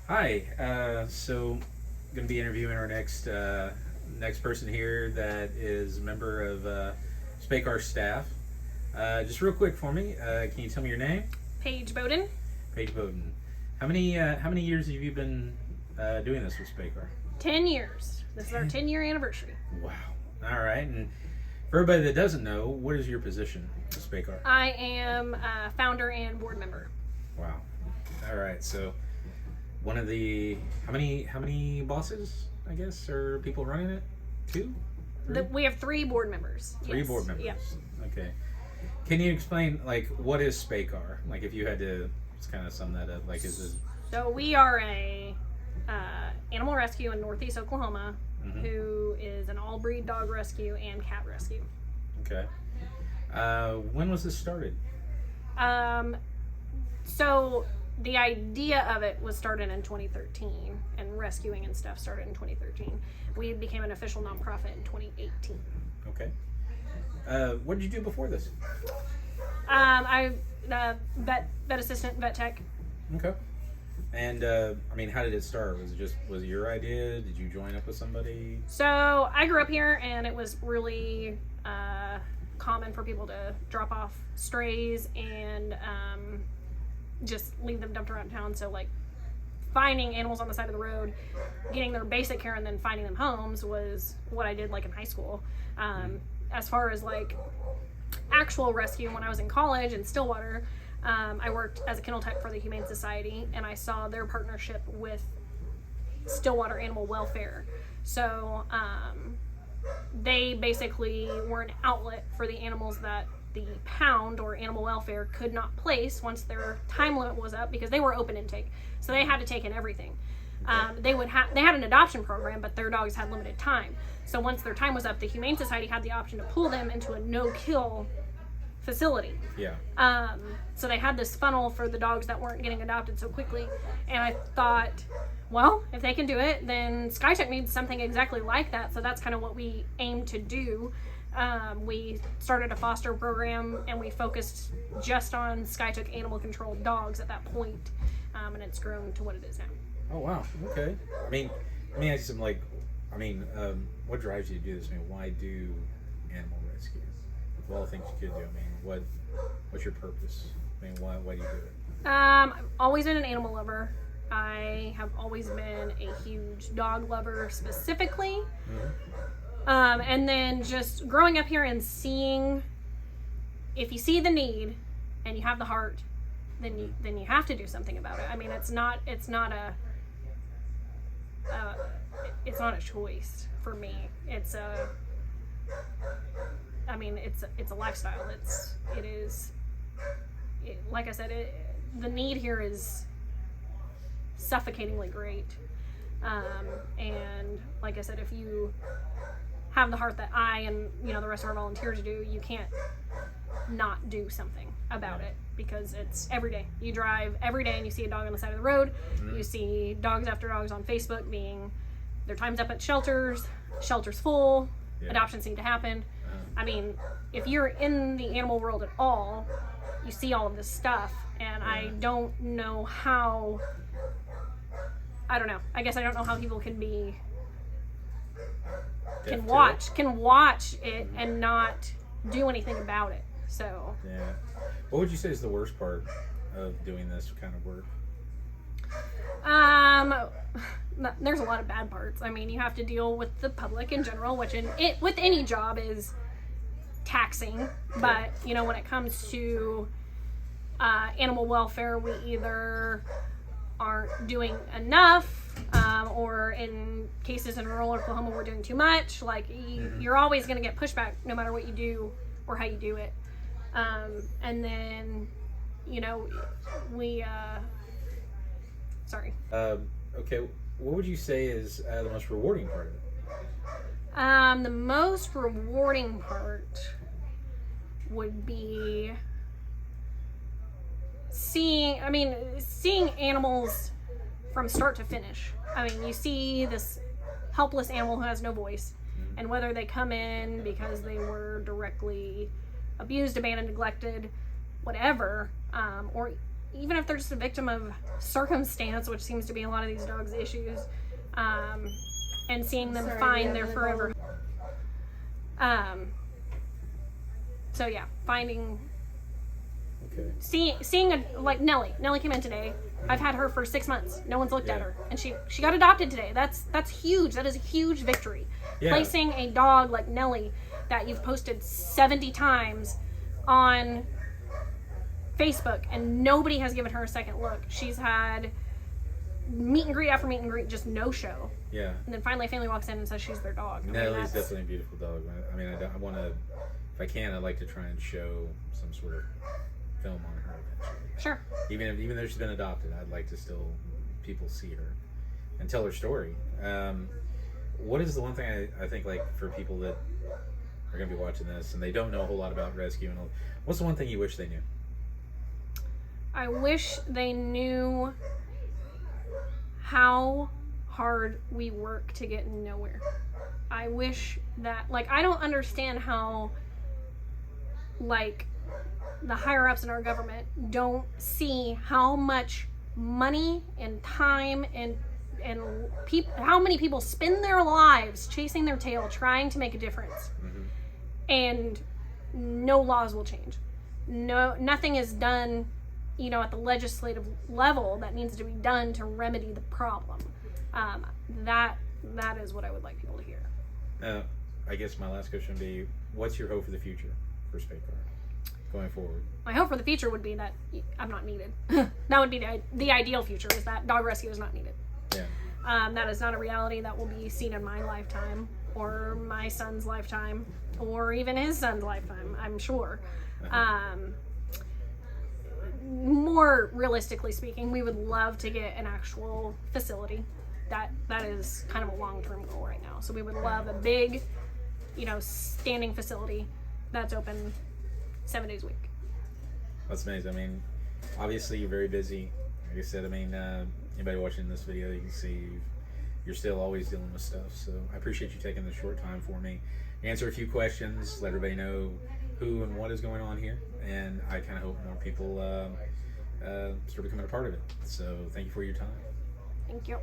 Hi. So, going to be interviewing our next person here that is a member of SPACAR staff. Just real quick for me, can you tell me your name? Paige Bodden. Paige Bodden. How many years have you been doing this with SPACAR? 10 years. This is our 10-year anniversary. Wow. All right. And for everybody that doesn't know, what is your position with SPACAR? I am founder and board member. Wow. All right. So, one of the how many bosses, I guess, or people running it? Two? Three? We have 3 board members. Three Yes. board members. Yep. Okay. Can you explain, like, what is SPACAR? Like, if you had to just kind of sum that up, like, is this? So we are a animal rescue in Northeast Oklahoma, who is an all-breed dog rescue and cat rescue. Okay. When was this started? So the idea of it was started in 2013, and rescuing and stuff started in 2013. We became an official nonprofit in 2018. Okay. What did you do before this? I vet assistant, vet tech. Okay. And I mean, how did it start? Was it your idea? Did you join up with somebody? So I grew up here, and it was really common for people to drop off strays and just leave them dumped around town. So, like, finding animals on the side of the road, getting their basic care, and then finding them homes was what I did, like, in high school. As far as, like, actual rescue, when I was in college in Stillwater, I worked as a kennel tech for the Humane Society, and I saw their partnership with Stillwater Animal Welfare. So they basically were an outlet for the animals that the pound or animal welfare could not place once their time limit was up, because they were open intake, so they had to take in everything. They had an adoption program, but their dogs had limited time. So once their time was up, the Humane Society had the option to pull them into a no-kill facility. Yeah. So they had this funnel for the dogs that weren't getting adopted so quickly, and I thought, well, if they can do it, then SkyTech needs something exactly like that. So that's kind of what we aim to do. We started a foster program, and we focused just on SkyTech animal controlled dogs at that point, and it's grown to what it is now. Oh wow. Okay. I mean, let me ask you something. Like, what drives you to do this? I mean, why do animal rescue? Of all the things you could do, I mean, what's your purpose? I mean, why do you do it? I've always been an animal lover. I have always been a huge dog lover specifically. And then just growing up here and seeing, if you see the need and you have the heart, then you have to do something about it. I mean, it's not a choice for me. It's a lifestyle. Like I said, the need here is suffocatingly great. And like I said, if you have the heart that I and the rest of our volunteers do, you can't not do something about it, because it's every day. You drive every day and you see a dog on the side of the road. You see dogs after dogs on Facebook being, their time's up at shelters full, adoptions need to happen. I mean, if you're in the animal world at all, you see all of this stuff, and I don't know how, I guess I don't know how people can watch it and not do anything about it. So yeah, what would you say is the worst part of doing this kind of work? There's a lot of bad parts. I mean, you have to deal with the public in general, which with any job is taxing. But when it comes to animal welfare, we either aren't doing enough, or in cases in rural Oklahoma, we're doing too much. Like, you're always going to get pushback no matter what you do or how you do it. And then, we okay, what would you say is the most rewarding part of it? The most rewarding part would be seeing animals from start to finish. I mean, you see this helpless animal who has no voice, and whether they come in because they were directly abused, abandoned, neglected, whatever, or even if they're just a victim of circumstance, which seems to be a lot of these dogs' issues, and seeing them find their forever. So yeah, finding, seeing a, like Nellie came in today. I've had her for 6 months. No one's looked at her, and she got adopted today. That's huge. That is a huge victory. Yeah. Placing a dog like Nellie that you've posted 70 times on Facebook and nobody has given her a second look. She's had meet and greet after meet and greet, just no show. Yeah. And then finally a family walks in and says she's their dog. Nellie's definitely a beautiful dog. I mean, I want to, if I can, I'd like to try and show some sort of film on her eventually. Sure. Even though she's been adopted, I'd like to still people see her and tell her story. What is the one thing I think, like, for people that are going to be watching this and they don't know a whole lot about rescue and all, what's the one thing you wish they knew? I wish they knew how hard we work to get nowhere. I wish that, like, I don't understand how, like, the higher ups in our government don't see how much money and time and how many people spend their lives chasing their tail trying to make a difference. Mm-hmm. And no laws will change. Nothing is done, you know, at the legislative level that needs to be done to remedy the problem. That is what I would like people to hear. I guess my last question would be, what's your hope for the future for SPACAR going forward? My hope for the future would be that I'm not needed. That would be the ideal future, is that dog rescue is not needed. Yeah. That is not a reality that will be seen in my lifetime or my son's lifetime or even his son's lifetime, I'm sure. More realistically speaking, we would love to get an actual facility. That is kind of a long-term goal right now. So we would love a big, you know, standing facility that's open 7 days a week. That's amazing. I mean, obviously you're very busy. Like I said, I mean, anybody watching this video, you can see you're still always dealing with stuff. So I appreciate you taking the short time for me. Answer a few questions, let everybody know who and what is going on here. And I kind of hope more people start becoming a part of it. So thank you for your time. Thank you.